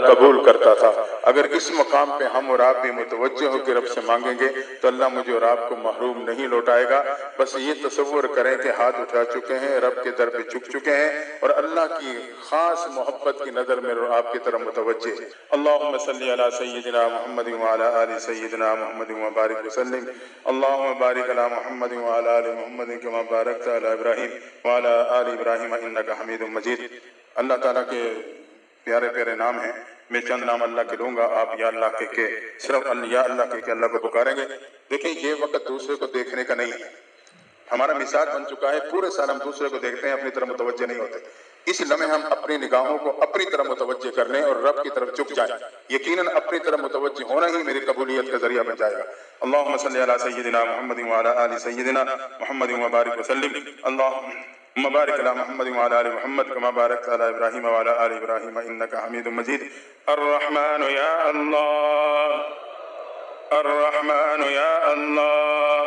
قبول کرتا تھا۔ اگر اس مقام پہ ہم اور آپ بھی متوجہ ہو کے رب سے مانگیں گے تو اللہ مجھے اور آپ کو محروم نہیں لوٹائے گا۔ بس یہ تصور کریں کہ ہاتھ اٹھا چکے ہیں، رب کے در پہ جھک چکے ہیں اور اللہ کی خاص محبت کی نظر میں آپ کی طرف متوجہ ہیں۔ اللہم صلی علی سیدنا محمد وعلی آل سیدنا محمد وبارک وسلم۔ اللہم بارک علی محمد وعلی آل محمد کما بارکت علی ابراہیم وعلی آل ابراہیم انک حمید مجید۔ اللہ تعالیٰ کے پیارے پیارے نام ہیں، میں چند نام اللہ کے لوں گا، آپ یا اللہ کہہ کے صرف یا اللہ کہہ کے اللہ کو پکاریں گے۔ دیکھیں یہ وقت دوسرے کو دیکھنے کا نہیں ہے، ہمارا مزاج بن چکا ہے، پورے سال ہم دوسرے کو دیکھتے ہیں، اپنی طرف متوجہ نہیں ہوتے۔ اس لمحے ہم اپنی نگاہوں کو اپنی طرف متوجہ کر لیں اور رب کی طرف جھک جائیں، یقیناً اپنی طرف متوجہ ہونا ہی میری قبولیت کا ذریعہ بن جائے گا۔ اللہم صلی علی سیدنا محمد وعلی آل سیدنا محمد وبارک وسلم۔ اللہم بارک علی محمد وعلی آل محمد کما بارکت علی ابراہیم وعلی آل ابراہیم انک حمید مجید۔ الرحمن یا اللہ، الرحمن یا اللہ،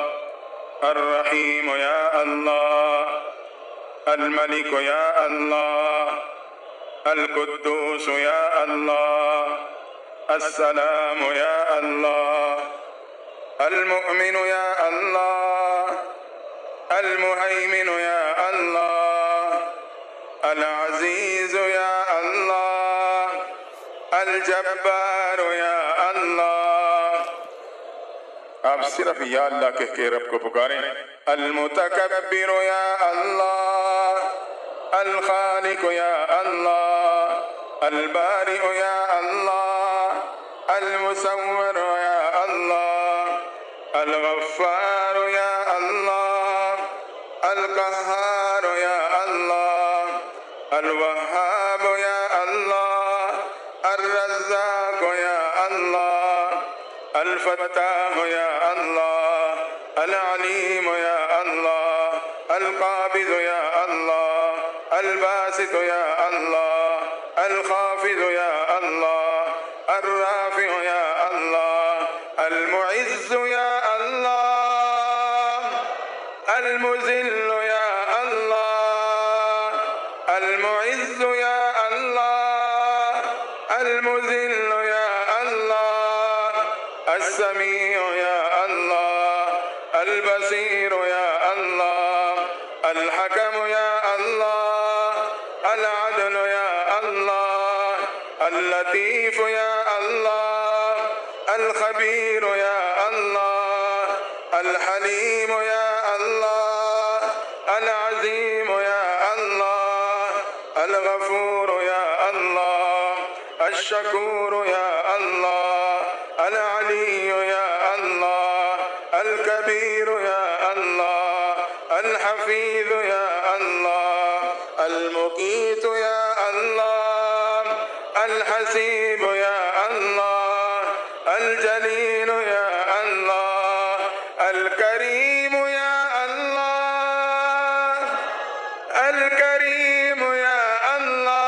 الرحیم یا اللہ، الملک یا اللہ، القدوس یا اللہ، السلام یا اللہ، المؤمن یا اللہ، المہیمن یا اللہ، العزیز یا اللہ، الجبار یا اللہ۔ آپ صرف یا اللہ کہہ کے رب کو پکاریں۔ المتکبر یا اللہ، الخالق یا اللہ، البارئ یا اللہ، المصور یا اللہ، الغفار یا اللہ، القہار یا اللہ، الوہاب یا اللہ، الرزاق یا اللہ، الفتاح یا اللہ، العلیم یا اللہ، القابض یا اللہ، الباسط یا اللہ، الخافض یا اللہ، الرافع یا اللہ، المعز یا اللہ، المذل یا اللہ، المعز یا اللہ، المذل یا اللہ، السمیع یا اللہ، البصیر یا اللہ، الحکم یا اللہ، العدل یا اللہ، اللطیف یا اللہ، الخبیر یا اللہ، الحلیم یا اللہ، العظیم یا اللہ، الغفور یا اللہ، الشکور یا اللہ، العلی یا اللہ، الکبیر یا اللہ، الحفیظ یا اللہ، المقیت یا اللہ، الحسیب یا اللہ، الجلیل یا اللہ، الکریم یا اللہ، الکریم یا اللہ،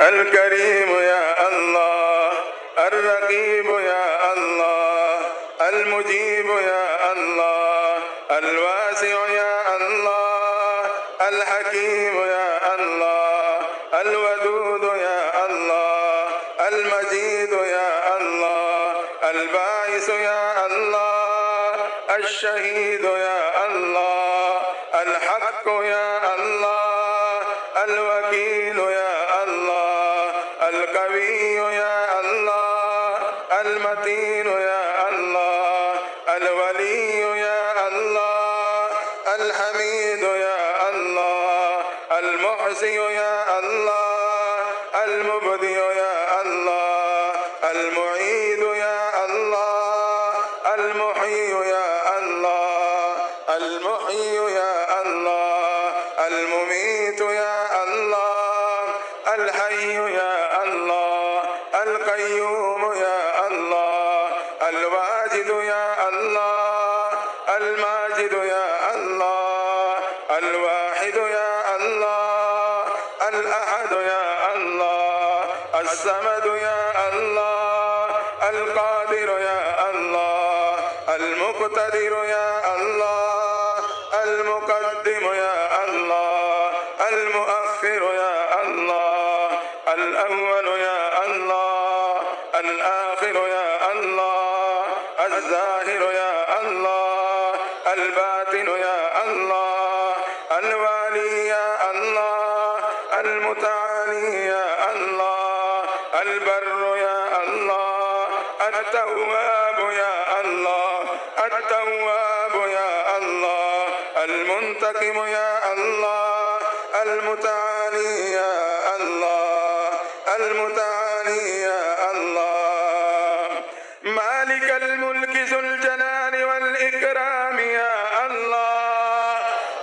الکریم یا اللہ، الرقیب یا اللہ، المجیب یا اللہ، الواسع یا اللہ، الحکیم یا اللہ، الودود یا اللہ، المجید یا اللہ، الباعث یا اللہ، الشہید یا اللہ، الحق یا اللہ، الوکیل یا اللہ، القوی یا اللہ، المتین یا اللہ، الولی یا اللہ، الحمید یا اللہ، المحصی یا اللہ، المبدی یا اللہ، المعید یا اللہ، المحیی یا اللہ، المحیی یا اللہ، الممیت یا اللہ، الحی یا اللہ، القیوم یا اللہ، الواجد یا اللہ، الماجد یا اللہ، الواحد یا اللہ، الاحد یا اللہ، الصمد یا اللہ، القادر یا اللہ، المقتدر یا اللہ، المقدم یا اللہ، المؤخر يا الله، الأول يا الله، الآخر يا الله، الظاهر يا الله، الباطن يا الله، الوالي يا الله، المتعالي يا الله، البر يا الله، التواب يا الله، التواب يا الله، المنتقم يا الله، المتعالي يا الله، المتعالي يا الله، مالك الملك ذو الجلال والإكرام يا الله،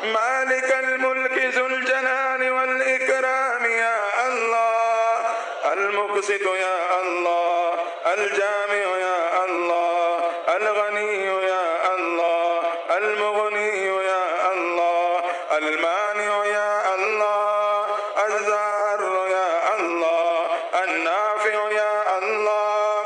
مالك الملك ذو الجلال والإكرام يا الله، المقسط يا الله، الجامع يا الله، الغني يا الله، المغني يا الله، المانع يا الله، الضار يا الله، النافع يا الله،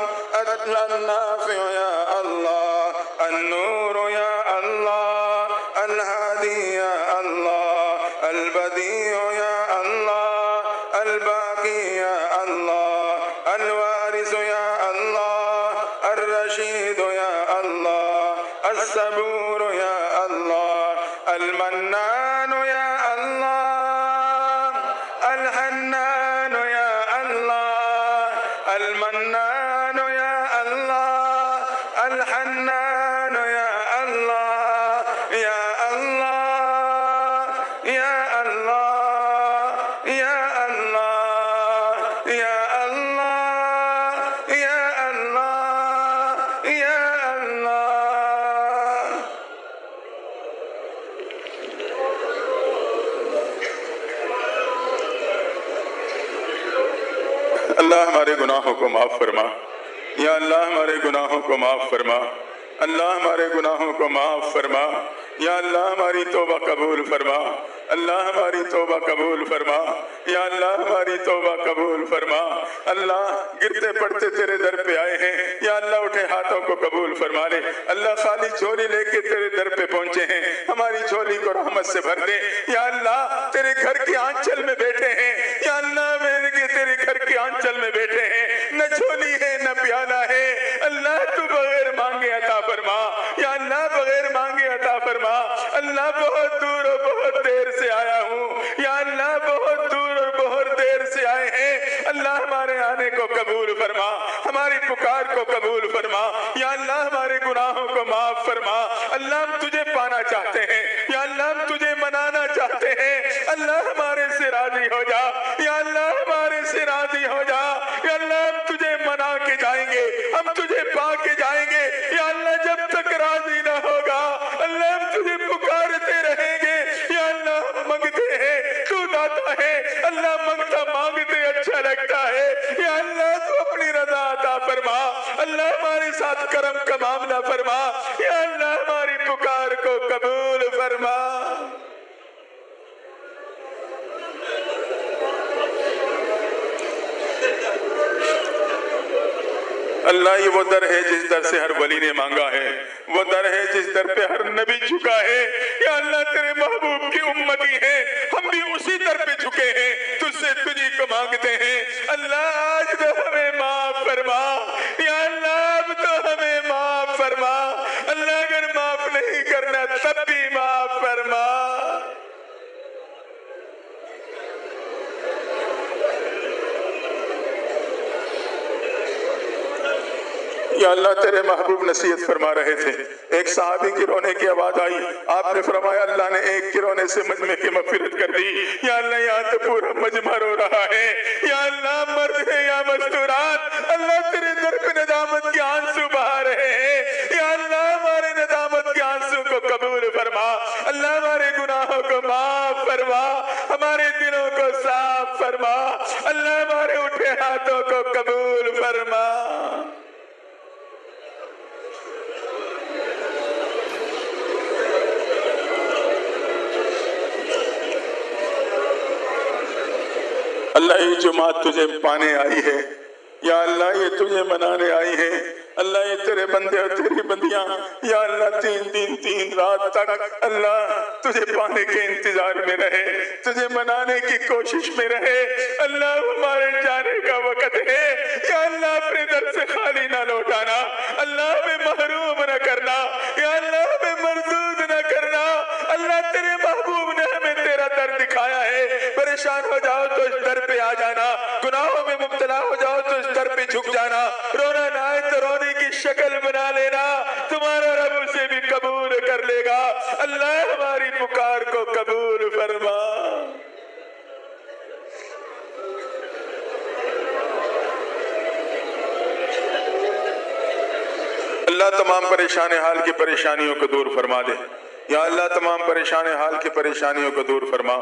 النافع يا الله، النور يا الله، الهادي يا الله، البديع يا الله، الباقي يا الله، الوارث يا الله، الرشيد يا الله، الصبور يا الله، المنان يا الله، الحنان يا الله، المنان يا الله، الحنان يا الله، يا الله، يا الله، يا الله، يا الله، يا الله، يا الله. اللہ ہمارے گناہوں کو معاف فرما، یا اللہ ہمارے گناہوں کو معاف فرما، اللہ ہمارے گناہوں کو معاف فرما، یا اللہ ہماری توبہ قبول فرما، اللہ ہماری توبہ قبول فرما، یا اللہ ہماری توبہ قبول فرما۔ اللہ گرتے پڑتے تیرے در پہ آئے ہیں، یا اللہ اٹھے ہاتھوں کو قبول فرما لے۔ اللہ خالی جھولی لے کے تیرے در پہ پہنچے ہیں، ہماری جھولی کو رحمت سے بھر دے۔ یا اللہ تیرے گھر کی آنچل میں بیٹھے ہیں، یا اللہ میرے کے تیرے گھر کی آنچل میں بیٹھے ہیں، نہ جھولی ہے نہ پیالہ ہے، اللہ تو بغیر مانگے عطا فرما، یا اللہ بغیر مانگے عطا فرما۔ اللہ بہت دور اور بہت دیر سے آیا ہوں، یا اللہ بہت دور اور بہت دیر سے آئے ہیں، اللہ ہمارے آنے کو قبول فرما، ہماری پکار کو قبول فرما، یا اللہ ہمارے گناہوں کو معاف فرما۔ اللہ ہم تجھے پانا چاہتے ہیں، یا اللہ ہم تجھے منانا چاہتے ہیں، اللہ ہمارے سے راضی ہو جا، یا اللہ ہمارے سے راضی ہو جا، یا اللہ ہم تجھے منا کے جائیں گے، ہم تجھے پا کے جائیں گے، یا اللہ جب تک راضی نہ ہوگا اللہ ہم تجھے پکارتے رہیں گے، یا اللہ ہم مانگتے ہیں تو داتا ہے، اللہ مانگتا مانگتے اچھا لگتا ہے، یا اللہ تو اپنی رضا عطا فرما، اللہ ہمارے ساتھ کرم کا معاملہ فرما، یا اللہ ہماری پکار کو قبول فرما۔ اللہ یہ وہ در ہے جس در سے ہر ولی نے مانگا ہے، وہ در ہے جس در پہ ہر نبی جھکا ہے، یا اللہ تیرے محبوب کی امتی ہیں، ہم بھی اسی در پہ جھکے ہیں، تجھ سے تجھی کو مانگتے ہیں۔ اللہ آج تو ہمیں معاف فرما، یا اللہ اب تو ہمیں معاف فرما، اللہ اگر معاف نہیں کرنا تب بھی معاف فرما۔ یا اللہ تیرے محبوب نصیحت فرما رہے تھے، ایک صحابی کی رونے کی آواز آئی، آپ نے فرمایا اللہ نے ایک کے رونے سے مجمع کی مغفرت کر دی۔ یا اللہ یہاں تو پورا مجمع رو رہا ہے، یا اللہ مرد ہے یا مستورات، اللہ تیرے در پہ ندامت کے آنسو بہا رہے ہیں، یا اللہ ہمارے ندامت کے آنسو کو قبول فرما، اللہ ہمارے گناہوں کو معاف فرما، ہمارے دلوں کو صاف فرما، اللہ ہمارے اٹھے ہاتھوں کو قبول فرما۔ اللہ یہ جماعت تجھے پانے آئی ہے، یا اللہ یہ تجھے منانے آئی ہے، اللہ یہ تیرے بندے اور تیری بندیاں یا اللہ 3 دن 3 رات تک اللہ تجھے پانے کے انتظار میں رہے، تجھے منانے کی کوشش میں رہے۔ اللہ ہمارے جانے کا وقت ہے، یا اللہ اپنے در سے خالی نہ لوٹانا، اللہ ہمیں محروم نہ کرنا، یا اللہ ہمیں مردود نہ کرنا۔ اللہ تیرے محبوب نے ہمیں تیرا در دکھایا ہے، پریشان ہو جاؤ تو اس در پہ آ جانا، گناہوں میں مبتلا ہو جاؤ تو اس در پہ جھک جانا، رونا نہ آئے تو رونے کی شکل بنا لینا، تمہارا رب اسے بھی قبول کر لے گا۔ اللہ ہماری پکار کو قبول فرما۔ اللہ تمام پریشان حال کی پریشانیوں کو دور فرما دے، یا اللہ تمام پریشان حال کی پریشانیوں کو دور فرما،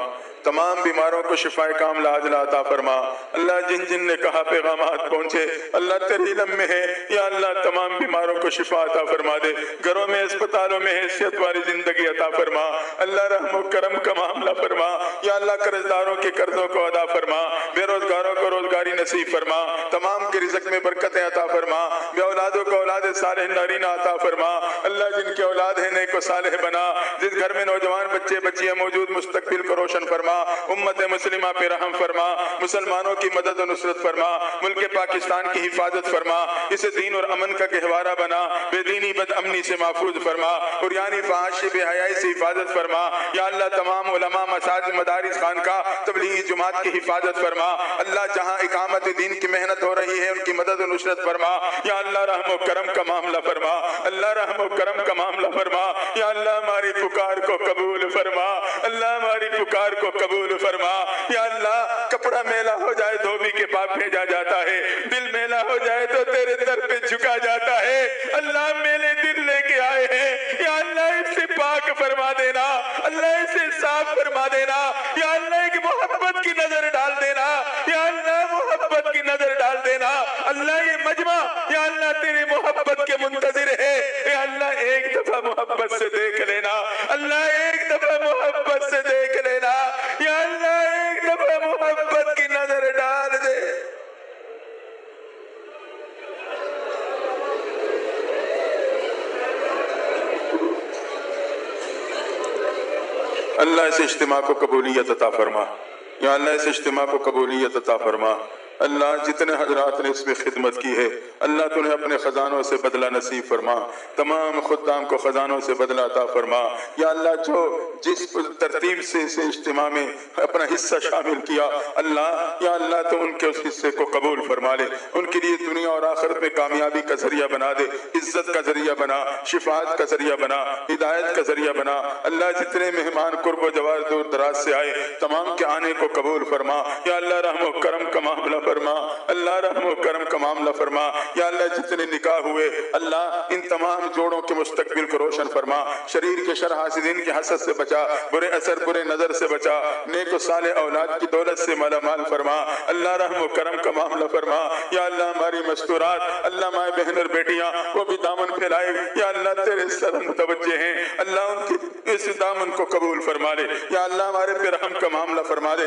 تمام بیماروں کو شفائے کاملہ عاجلہ عطا فرما۔ اللہ جن جن نے کہا پیغامات پہنچے اللہ تیرے علم میں ہے، یا اللہ تمام بیماروں کو شفا عطا فرما دے، گھروں میں اسپتالوں میں حیثیت والی زندگی عطا فرما۔ اللہ رحم و کرم کا معاملہ فرما، یا اللہ قرض داروں کے قرضوں کو ادا فرما، بے روزگاروں کو روزگاری نصیب فرما، تمام کے رزق میں برکتیں عطا فرما، بے اولادوں کو اولاد صالح نارینہ عطا فرما۔ اللہ جن کے اولاد ہیں نیک و صالح بنا، جس گھر میں نوجوان بچے بچیاں موجود مستقبل کو روشن فرما، امت مسلمہ پہ رحم فرما، مسلمانوں کی مدد و نصرت فرما، ملک پاکستان کی حفاظت فرما، اسے دین اور امن کا گہوارہ بنا، بے دینی بد امنی سے محفوظ فرما، عریانی فحاشی بے حیائی سے حفاظت فرما۔ یا اللہ تمام علماء مساجد مدارس خانقاہ تبلیغی جماعت کی حفاظت فرما۔ اللہ جہاں اقامت دین کی محنت ہو رہی ہے ان کی مدد و نصرت فرما۔ یا اللہ رحم و کرم کا معاملہ فرما، اللہ رحم و کرم کا معاملہ فرما۔ یا اللہ ہماری پکار کو قبول فرما، اللہ ہماری پکار کو قبول فرما۔ یا اللہ کپڑا میلا ہو جائے دھوبی کے پاس بھیجا جاتا ہے، دل میلا ہو جائے تو تیرے در پہ جھکا جاتا ہے۔ اللہ میلے دل لے کے آئے ہیں، یا اللہ اسے پاک فرما دینا، اللہ اسے صاف فرما دینا، یا اللہ ایک محبت کی نظر ڈال دینا، یا اللہ محبت کی نظر ڈال دینا۔ اللہ یہ مجمع یا اللہ تیری محبت کے منتظر ہے، یا اللہ ایک دفعہ محبت سے دیکھ لینا، اللہ ایک دفعہ محبت سے دیکھ لینا، یا اللہ ایک دفعہ محبت کی نظر ڈال دے۔ اللہ اس اجتماع کو قبولیت عطا فرما، یا اللہ اس اجتماع کو قبولیت عطا فرما۔ اللہ جتنے حضرات نے اس میں خدمت کی ہے اللہ تو انہیں اپنے خزانوں سے بدلہ نصیب فرما، تمام خدام کو خزانوں سے بدلہ عطا فرما۔ یا اللہ جو جس ترتیب سے اس اجتماع میں اپنا حصہ شامل کیا اللہ، یا اللہ تو ان کے اس حصے کو قبول فرما لے، ان کے لیے دنیا اور آخرت میں کامیابی کا ذریعہ بنا دے، عزت کا ذریعہ بنا، شفاعت کا ذریعہ بنا، ہدایت کا ذریعہ بنا۔ اللہ جتنے مہمان قرب و جوار دور دراز سے آئے تمام کے آنے کو قبول فرما۔ یا اللہ رحم و کرم کا معاملہ فرما، اللہ رحم و کرم کا معاملہ فرما۔ یا اللہ جتنے نکاح ہوئے اللہ ان تمام جوڑوں کے مستقبل کو روشن فرما، شریر کے شر حاسدین کے حسد سے بچا، برے اثر برے نظر سے بچا، نیک و صالح اولاد کی دولت سے مالا مال فرما۔ اللہ رحم و کرم کا معاملہ فرما۔ یا اللہ ہماری مستورات اللہ مائیں بہن اور بیٹیاں وہ بھی دامن پھیلائے، یا اللہ تیرے سر متوجہ ہیں، اللہ ان کی اس دامن کو قبول فرما لے۔ یا اللہ ہمارے پہ رحم کا معاملہ فرما دے۔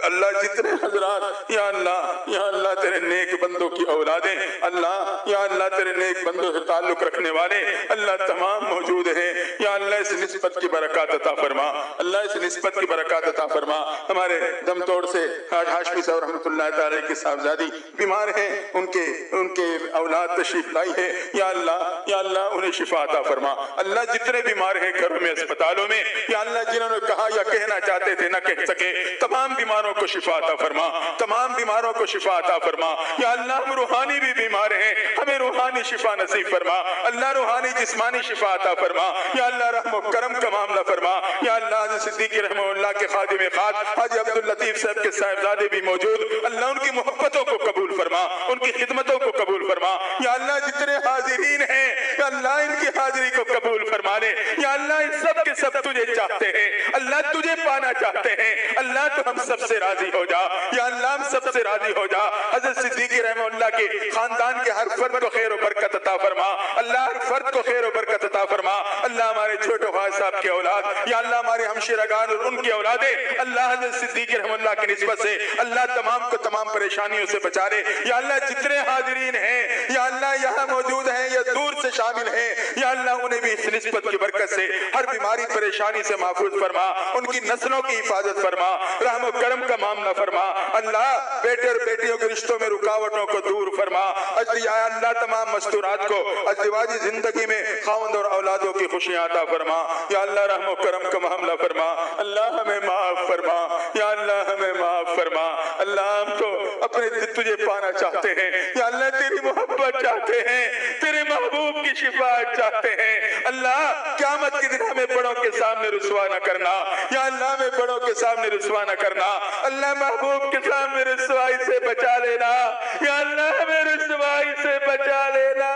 اللہ جتنے حضرات یا اللہ تیرے نیک بندوں کی اولادیں اللہ، یا اللہ تیرے نیک بندوں سے تعلق رکھنے والے اللہ تمام موجود ہیں، یا اللہ اس نسبت کی برکات عطا فرما، اللہ اس نسبت کی برکات عطا فرما۔ ہمارے دم توڑ سے حاج ہاشمی صاحب رحمۃ اللہ تعالی کی صاحبزادی بیمار ہیں، ان کے اولاد تشریف لائی ہے، یا اللہ انہیں شفا عطا فرما۔ اللہ جتنے بیمار ہیں گھروں میں اسپتالوں میں، یا اللہ جنہوں نے کہا یا کہنا چاہتے تھے نہ کہہ سکے تمام بیماروں کو شفا عطا فرما، تمام بیماروں کو شفا عطا فرما۔ یا اللہ ہم روحانی بھی بیمار ہیں، ہمیں روحانی شفا نصیب فرما، اللہ روحانی جسمانی شفا عطا فرما۔ یا اللہ رحم و کرم کا معاملہ فرما۔ یا اللہ حضرت صدیق رحمہ اللہ کے خادم خاص حاجی عبداللطیف صاحب کے صاحبزادے بھی موجود، اللہ ان کی محبتوں کو قبول فرما، ان کی خدمتوں کو قبول فرما۔ یا اللہ جتنے حاضرین ہیں یا اللہ ان کی حاضری کو قبول فرما لے۔ یا اللہ ان سب کے سب تجھے چاہتے ہیں، اللہ تجھے پانا چاہتے ہیں، اللہ تو ہم سب سے راضی ہو جا، یا اللہ ہم سب سے راضی ہو جا۔ حضرت صدیق رحمہ اللہ کے خاندان کے ہر فرد کو خیر و برکت عطا فرما، اللہ ہر فرد کو خیر و برکت عطا عطا فرما اللہ ہمارے چھوٹے خواہ صاحب کی اولاد یا اللہ ہمارے ہمشیرگان اور ان کی اولادیں اللہ حضرت صدیق رحم اللہ کی نسبت سے اللہ تمام کو تمام پریشانیوں سے بچا لے یا اللہ جتنے حاضرین ہیں یا اللہ یہاں موجود ہیں یا دور سے شامل ہیں یا اللہ انہیں بھی اس نسبت کی برکت سے ہر بیماری پریشانی سے محفوظ فرما ان کی نسلوں کی حفاظت فرما رحم و کرم کا معاملہ فرما اللہ بیٹے اور بیٹیوں کے رشتوں میں رکاوٹوں کو دور فرما یا اللہ تمام مستورات کو ازدواجی زندگی میں خاوند اور اولادوں کی خوشیاں عطا فرما یا اللہ رحم و کرم کا معاملہ فرما اللہ ہمیں معاف فرما یا اللہ ہمیں معاف فرما اللہ ہم تو اپنے تجھے پانا چاہتے ہیں یا اللہ تیری محبت چاہتے ہیں تیرے محبوب کی شفاعت چاہتے ہیں اللہ قیامت کے دن ہمیں بڑوں کے سامنے رسوا نہ کرنا یا اللہ ہمیں بڑوں کے سامنے رسوا نہ کرنا اللہ محبوب کے سامنے رسوائی سے بچا لینا یا اللہ ہمیں رسوائی سے بچا لینا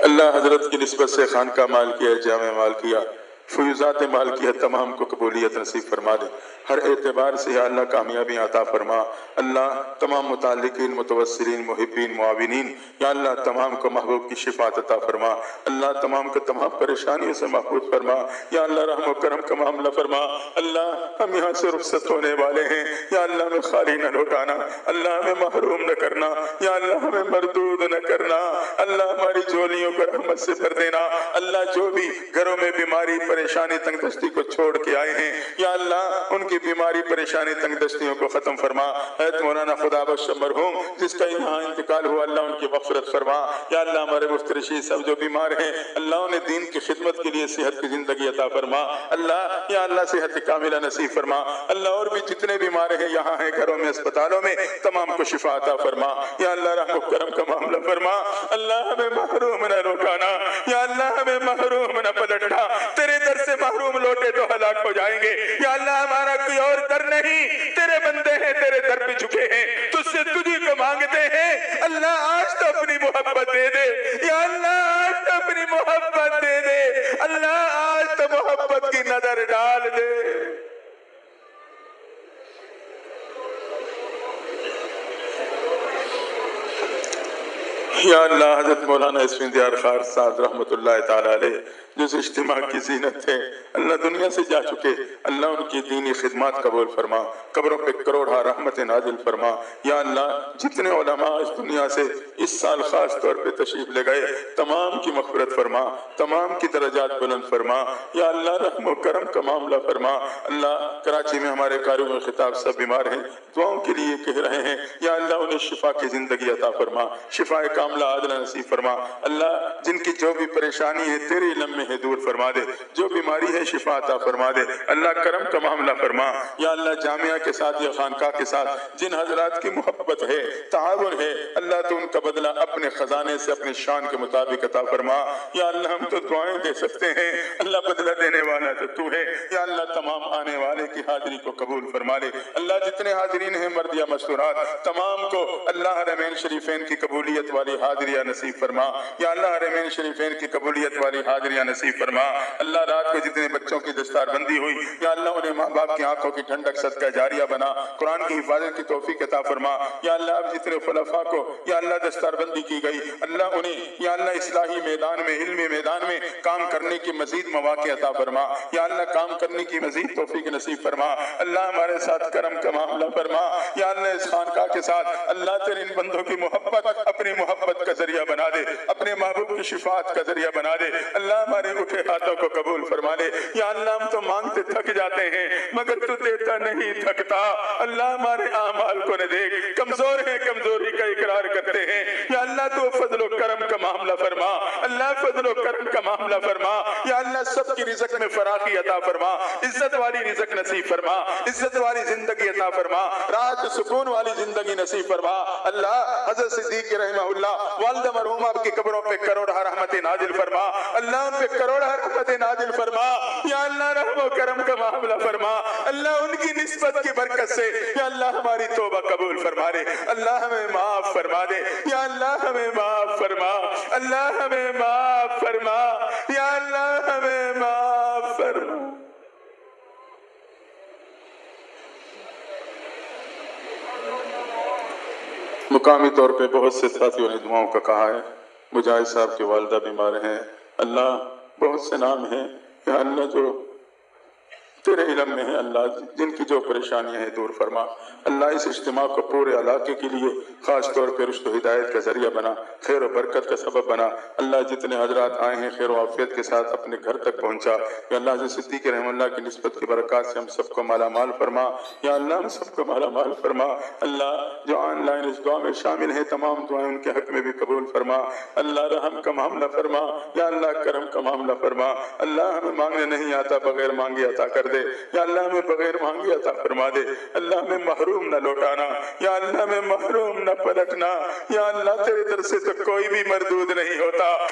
اللہ حضرت کی نسبت سے خانقاہ مال کیا جامع مال کیا فیوزات مال کیا تمام کو قبولیت نصیب فرما دے ہر اعتبار سے یا اللہ کامیابی عطا فرما اللہ تمام متعلقین متوسلین محبین معاونین یا اللہ تمام کو محبوب کی شفاعت عطا فرما اللہ تمام کو تمام پریشانیوں سے محفوظ فرما یا اللہ رحم و کرم کا معاملہ فرما اللہ ہم یہاں سے رخصت ہونے والے ہیں یا اللہ ہمیں خالی نہ لوٹانا اللہ ہمیں محروم نہ کرنا یا اللہ ہمیں مردود نہ کرنا اللہ ہماری جھولیوں کو رحمت سے بھر دینا اللہ جو بھی گھروں میں بیماری پریشانی تنگ دستی کو چھوڑ کے آئے ہیں یا اللہ ان کی بیماری پریشانی تنگ دستیوں کو ختم فرما حضرت مولانا خدا بخش مرحوم جس کا یہاں انتقال ہوا اللہ ان کی مغفرت فرما یا اللہ ہمارے مفتی رشید سب جو بیمار ہیں اللہ انہیں دین کی خدمت کے لیے صحت کی زندگی عطا فرما اللہ یا اللہ صحت کاملہ نصیب فرما اللہ اور بھی جتنے بیمار ہیں یہاں ہیں گھروں میں اسپتالوں میں تمام کو شفا عطا فرما یا اللہ رحم و کرم کا معاملہ فرما اللہ ہمیں محروم نہ روکانا یا اللہ ہمیں محروم نہ پلٹنا تیرے در سے محروم لوٹے تو ہلاک ہو جائیں گے یا اللہ ہمارا کوئی اور در نہیں تیرے بندے ہیں تیرے در پہ جھکے ہیں تجھ سے تجھی کو مانگتے ہیں اللہ آج تو اپنی محبت دے دے یا اللہ آج تو اپنی محبت دے دے اللہ آج تو محبت کی نظر ڈال دے یا اللہ حضرت مولانا اسفندیار خار صاحب رحمت اللہ تعالی علیہ جو اس اجتماع کی زینت تھے اللہ دنیا سے جا چکے اللہ ان کی دینی خدمات قبول فرما قبروں پہ کروڑا رحمت نازل فرما یا اللہ جتنے علماء اس دنیا سے اس سال خاص طور پہ تشریف لے گئے تمام کی مغفرت فرما تمام کی درجات بلند فرما یا اللہ رحم و کرم کا معاملہ فرما اللہ کراچی میں ہمارے قاری و خطاب سب بیمار ہیں دعاؤں کے لیے کہہ رہے ہیں یا اللہ انہیں شفا کی زندگی عطا فرما شفا کاملہ عادلہ نصیب فرما اللہ جن کی جو بھی پریشانی ہے تیرے علم میں ہے دور فرما دے جو بیماری ہے شفا عطا فرما دے اللہ کرم کا معاملہ فرما یا اللہ جامعہ کے ساتھ یا خانقاہ کے ساتھ جن حضرات کی محبت ہے تعاون ہے اللہ تو ان کا بدلہ اپنے خزانے سے اپنے شان کے مطابق عطا فرما یا اللہ ہم تو دعائیں دے سکتے ہیں اللہ بدلہ دینے والا تو تو ہے یا اللہ تمام آنے والے کی حاضری کو قبول فرما لے اللہ جتنے حاضرین ہیں مرد یا مستورات تمام کو اللہ حرمین شریفین کی قبولیت والی حاضریہ نصیب فرما یا اللہ حرمین شریفین کی قبولیت والی حاضریہ نصیب فرما اللہ رات کو جتنے بچوں کی دستار بندی ہوئی یا اللہ انہیں ماں باپ کی آنکھوں کی ٹھنڈک صدقہ جاریہ بنا قرآن کی حفاظت کی توفیق عطا فرما یا اللہ اب جتنے خلفاء کو یا اللہ دستار بندی کی گئی اللہ انہیں یا اللہ اصلاحی میدان میں علمی میدان میں کام کرنے کی مزید مواقع عطا فرما یا اللہ کام کرنے کی مزید توفیق نصیب فرما اللہ ہمارے ساتھ کرم کا معاملہ فرما یا اللہ اس خانقاہ کے ساتھ اللہ تیرے ان بندوں کی محبت اپنی محبت کا ذریعہ بنا دے اپنے محبوب کی شفاعت کا ذریعہ بنا دے اللہ ہمارے اٹھے ہاتھوں کو قبول فرما لے یا اللہ ہم تو مانگتے تھک جاتے ہیں مگر تو دیتا نہیں تھکتا اللہ ہمارے اعمال کو نہ دیکھ کمزور ہیں کمزوری کا اقرار کرتے ہیں یا اللہ تو فضل و کرم کا معاملہ فرما اللہ فضل و کرم کا معاملہ فرما یا اللہ سب کی رزق میں فراخی عطا فرما عزت والی رزق نصیب فرما عزت والی زندگی عطا فرما راحت سکون والی زندگی نصیب فرما اللہ حضرت صدیق رحمہ اللہ والدہ مرحومہ کی قبروں پہ کروڑا رحمت نازل فرما اللہ ان پہ کروڑا رحمت نازل فرما یا اللہ رحم و کرم کا معاملہ فرما اللہ ان کی نسبت کی برکت سے یا اللہ ہماری توبہ قبول فرما دے اللہ ہمیں معاف فرما دے یا اللہ ہمیں معاف فرما اللہ ہمیں معاف فرما یا اللہ ہمیں معاف فرما مقامی طور پہ بہت سے ساتھیوں نے دعاؤں کا کہا ہے. مجاہد صاحب کی والدہ بیمار ہیں. اللہ بہت سے نام ہیں یا اللہ جو تیرے علم میں ہے، اللہ جن کی جو پریشانیاں ہیں دور فرما. اللہ اس اجتماع کو پورے علاقے کے لیے خاص طور پہ رشد و ہدایت کا ذریعہ بنا، خیر و برکت کا سبب بنا. اللہ جتنے حضرات آئے ہیں خیر و عافیت کے ساتھ اپنے گھر تک پہنچا. یا اللہ حضرت صدیق رحمہ اللہ کی نسبت کی برکات سے ہم سب کو مالا مال فرما. یا اللہ ہم سب کو مالا مال فرما. اللہ جو آن لائن اس دعا میں شامل ہیں تمام دعائیں ان کے حق میں بھی قبول فرما. اللہ رحم کا معاملہ فرما. یا اللہ کرم کا معاملہ فرما. اللہ ہمیں مانگنے نہیں آتا، بغیر مانگے عطا کر دے. یا اللہ ہمیں بغیر مانگے عطا فرما دے. اللہ ہمیں محروم نہ لوٹانا. یا اللہ ہمیں محروم نہ پلٹنا. یا اللہ تیرے در سے تو کوئی بھی مردود نہیں ہوتا.